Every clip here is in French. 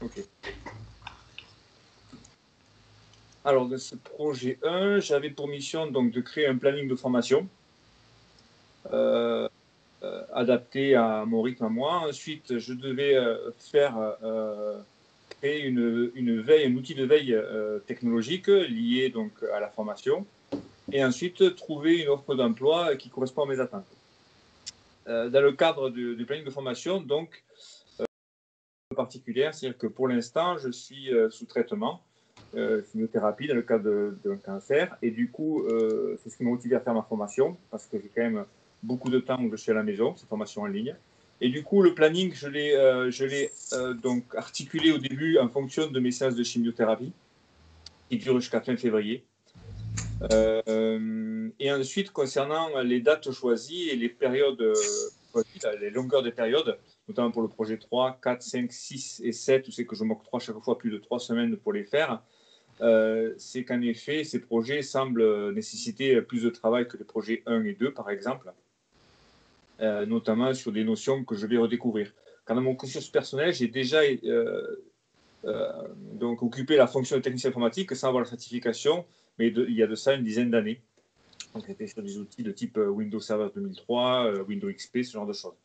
Ok. Alors, dans ce projet 1, j'avais pour mission donc, de créer un planning de formation adapté à mon rythme à moi. Ensuite, je devais créer un outil de veille technologique lié donc, à la formation. Et ensuite, trouver une offre d'emploi qui correspond à mes attentes. Dans le cadre du planning de formation, donc, particulière, c'est-à-dire que pour l'instant, je suis sous traitement, chimiothérapie dans le cadre d'un cancer, et du coup, c'est ce qui m'a motivé à faire ma formation, parce que j'ai quand même beaucoup de temps où je suis à la maison, cette formation en ligne. Et du coup, le planning, je l'ai donc articulé au début en fonction de mes séances de chimiothérapie, qui durent jusqu'à fin février. Et ensuite, concernant les dates choisies et les périodes choisies, les longueurs des périodes, notamment pour le projet 3, 4, 5, 6 et 7, où c'est que je m'octroie chaque fois plus de 3 semaines pour les faire, c'est qu'en effet, ces projets semblent nécessiter plus de travail que les projets 1 et 2, par exemple, notamment sur des notions que je vais redécouvrir. Quand dans mon cursus personnel, j'ai déjà donc occupé la fonction de technicien informatique sans avoir la certification, mais il y a de ça une dizaine d'années. Donc, c'était sur des outils de type Windows Server 2003, Windows XP, ce genre de choses.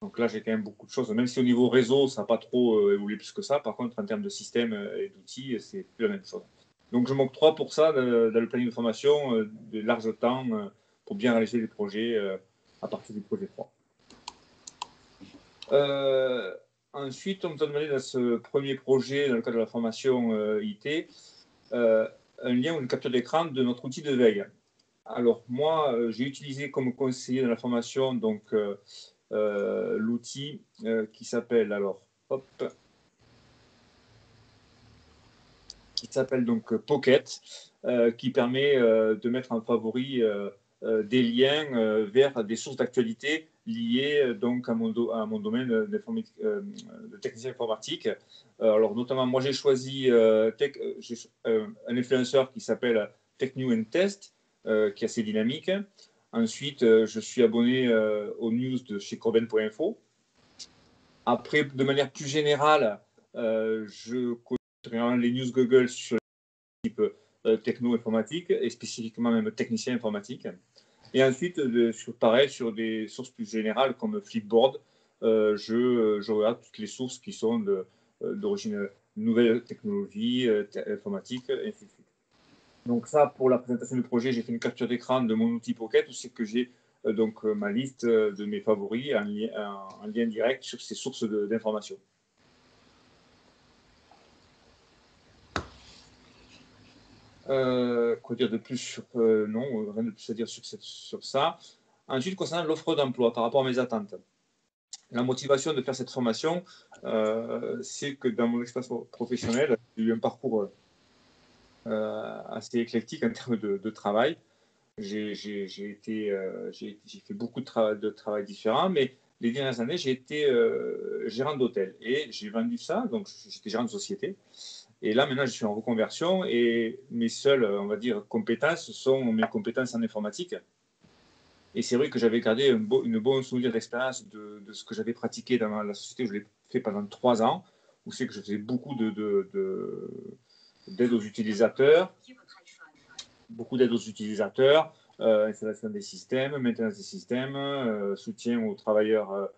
Donc là, j'ai quand même beaucoup de choses, même si au niveau réseau, ça n'a pas trop évolué plus que ça. Par contre, en termes de système et d'outils, c'est plus la même chose. Donc, je m'octroie pour ça, dans le planning de formation, de large temps pour bien réaliser les projets à partir du projet 3. Ensuite, on me a demandé dans ce premier projet, dans le cadre de la formation IT, un lien ou une capture d'écran de notre outil de veille. Alors, moi, j'ai utilisé comme conseiller dans la formation donc, l'outil qui s'appelle donc Pocket, qui permet de mettre en favori des liens vers des sources d'actualité liées donc à mon domaine de technicien informatique. Alors, notamment, moi, j'ai choisi un influenceur qui s'appelle TechNew and Test, qui est assez dynamique. Ensuite, je suis abonné aux news de chez Corben.info. Après, de manière plus générale, je connais les news Google sur le type techno-informatique et spécifiquement même technicien informatique. Et ensuite, pareil, sur des sources plus générales comme Flipboard, je regarde toutes les sources qui sont d'origine nouvelles technologies, informatiques, et ainsi de suite. Donc ça, pour la présentation du projet, j'ai fait une capture d'écran de mon outil Pocket où c'est que j'ai donc ma liste de mes favoris en lien direct sur ces sources d'informations. Quoi dire de plus non, rien de plus à dire sur ça. Ensuite, concernant l'offre d'emploi par rapport à mes attentes. La motivation de faire cette formation, c'est que dans mon expérience professionnelle, j'ai eu un parcours assez éclectique en termes de travail. J'ai fait beaucoup de travail différents, mais les dernières années, j'ai été gérant d'hôtel et j'ai vendu ça, donc j'étais gérant de société. Et là, maintenant, je suis en reconversion et mes seules, on va dire, compétences sont mes compétences en informatique. Et c'est vrai que j'avais gardé une bonne souvenir d'expérience de ce que j'avais pratiqué dans la société. Je l'ai fait pendant 3 ans, où c'est que je faisais beaucoup d'aide aux utilisateurs, installation des systèmes, maintenance des systèmes, soutien aux travailleurs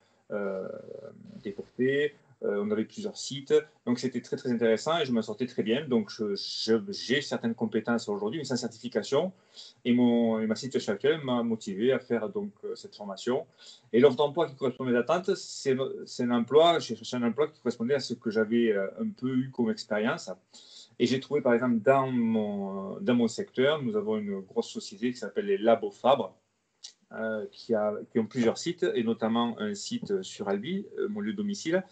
déportés. On avait plusieurs sites, donc c'était très très intéressant et je me sortais très bien. Donc j'ai certaines compétences aujourd'hui, mais sans certification. Et ma situation actuelle m'a motivé à faire donc cette formation. Et l'offre d'emploi qui correspond à mes attentes, c'est un emploi. J'ai cherché un emploi qui correspondait à ce que j'avais un peu eu comme expérience. Et j'ai trouvé, par exemple, dans mon secteur, nous avons une grosse société qui s'appelle les Labos Fabre, qui ont plusieurs sites, et notamment un site sur Albi, mon lieu de domicile.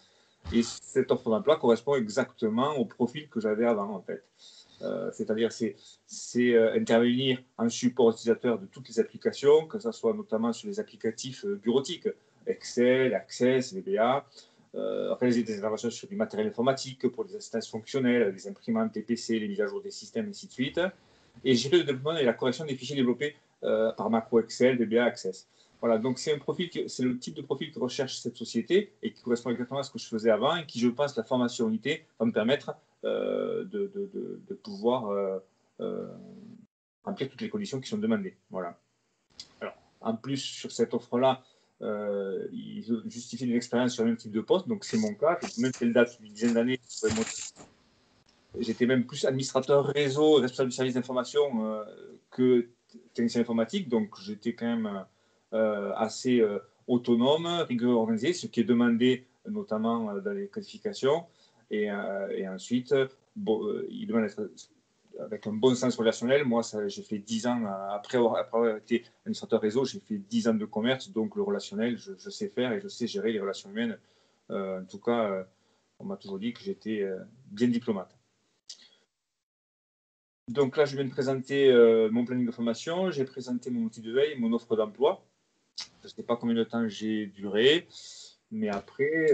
Et cette offre d'emploi correspond exactement au profil que j'avais avant, en fait. C'est-à-dire, c'est intervenir en support utilisateur de toutes les applications, que ce soit notamment sur les applicatifs bureautiques, Excel, Access, VBA, réaliser des interventions sur du matériel informatique pour les assistances fonctionnelles, les imprimantes, les PC, les mises à jour des systèmes, ainsi de suite. Et gérer le développement et la correction des fichiers développés par macro Excel, VBA, Access. Voilà, donc c'est le type de profil que recherche cette société et qui correspond exactement à ce que je faisais avant et qui, je pense, la formation unité va me permettre de pouvoir remplir toutes les conditions qui sont demandées. Voilà. Alors, en plus, sur cette offre-là, ils justifient une expérience sur le même type de poste, donc c'est mon cas. Même si elle date d'une dizaine d'années, j'étais même plus administrateur réseau, responsable du service d'information que technicien informatique, donc j'étais quand même assez autonome, rigoureux, organisé, ce qui est demandé notamment dans les qualifications. Et ensuite, il demande d'être avec un bon sens relationnel. Moi, j'ai fait 10 ans, après avoir été administrateur réseau, j'ai fait 10 ans de commerce, donc le relationnel, je sais faire et je sais gérer les relations humaines. En tout cas, on m'a toujours dit que j'étais bien diplomate. Donc là, je viens de présenter mon planning de formation, j'ai présenté mon outil de veille, mon offre d'emploi. Je ne sais pas combien de temps j'ai duré, mais après,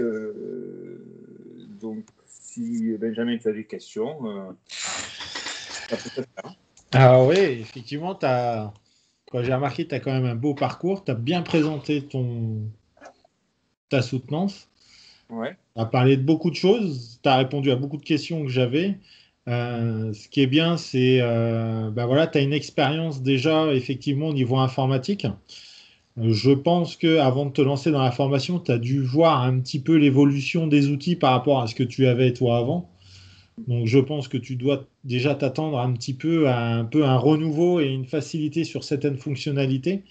donc si Benjamin, tu as des questions, ça peut se faire. Ah oui, effectivement, quand j'ai remarqué que tu as quand même un beau parcours, tu as bien présenté ta soutenance. Ouais. Tu as parlé de beaucoup de choses, tu as répondu à beaucoup de questions que j'avais. Ce qui est bien, c'est ben voilà, tu as une expérience déjà effectivement au niveau informatique. Je pense que avant de te lancer dans la formation, tu as dû voir un petit peu l'évolution des outils par rapport à ce que tu avais toi avant. Donc je pense que tu dois déjà t'attendre un petit peu à un peu un renouveau et une facilité sur certaines fonctionnalités.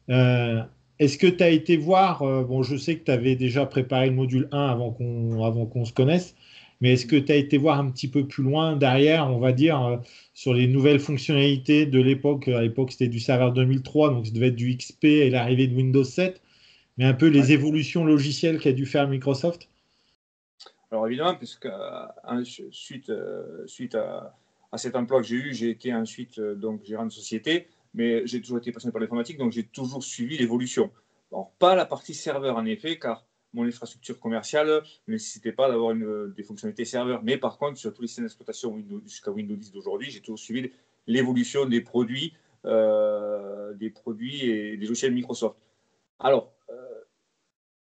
Est-ce que tu as été voir, bon je sais que tu avais déjà préparé le module 1 avant qu'on se connaisse, mais est-ce que tu as été voir un petit peu plus loin derrière, on va dire, sur les nouvelles fonctionnalités de l'époque? À l'époque c'était du serveur 2003, donc ça devait être du XP et l'arrivée de Windows 7, mais un peu Ouais. les évolutions logicielles qu'a dû faire Microsoft? Alors évidemment, puisque suite à cet emploi que j'ai eu, j'ai été ensuite donc gérant de société, mais j'ai toujours été passionné par l'informatique, donc j'ai toujours suivi l'évolution. Alors pas la partie serveur en effet, car mon infrastructure commerciale ne nécessitait pas d'avoir des fonctionnalités serveur, mais par contre sur tous les systèmes d'exploitation Windows jusqu'à Windows 10 d'aujourd'hui, j'ai toujours suivi l'évolution des produits et des logiciels Microsoft. Alors,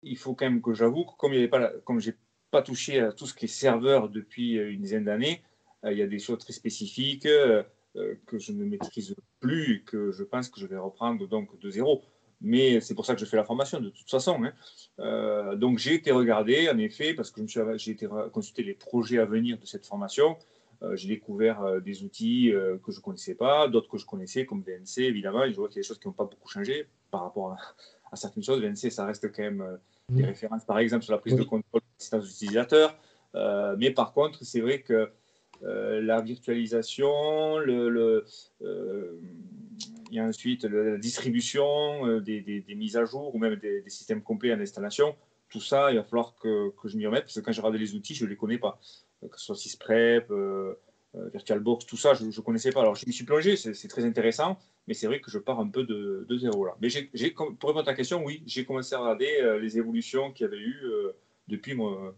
il faut quand même que j'avoue que comme j'ai pas touché à tout ce qui est serveur depuis une dizaine d'années, il y a des choses très spécifiques que je ne maîtrise plus et que je pense que je vais reprendre donc de zéro. Mais c'est pour ça que je fais la formation de toute façon. Hein. Donc j'ai été regardé en effet parce que j'ai été consulter les projets à venir de cette formation. J'ai découvert des outils que je ne connaissais pas, d'autres que je connaissais comme VNC évidemment. Et je vois qu'il y a des choses qui n'ont pas beaucoup changé par rapport à certaines choses. VNC, ça reste quand même des Mm. références, par exemple, sur la prise de Oui. contrôle de l'assistance utilisateur. Mais par contre, c'est vrai que la virtualisation, il y a ensuite la distribution des mises à jour ou même des systèmes complets en installation. Tout ça, il va falloir que je m'y remette parce que quand j'ai regardé les outils, je ne les connais pas. Que ce soit Sysprep, VirtualBox, tout ça, je ne connaissais pas. Alors, je m'y suis plongé, c'est très intéressant, mais c'est vrai que je pars un peu de zéro là. Mais pour répondre à ta question, oui, j'ai commencé à regarder les évolutions qu'il y avait eu depuis mon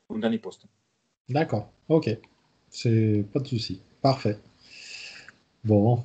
dernier poste. D'accord, ok. C'est pas de souci. Parfait. Bon.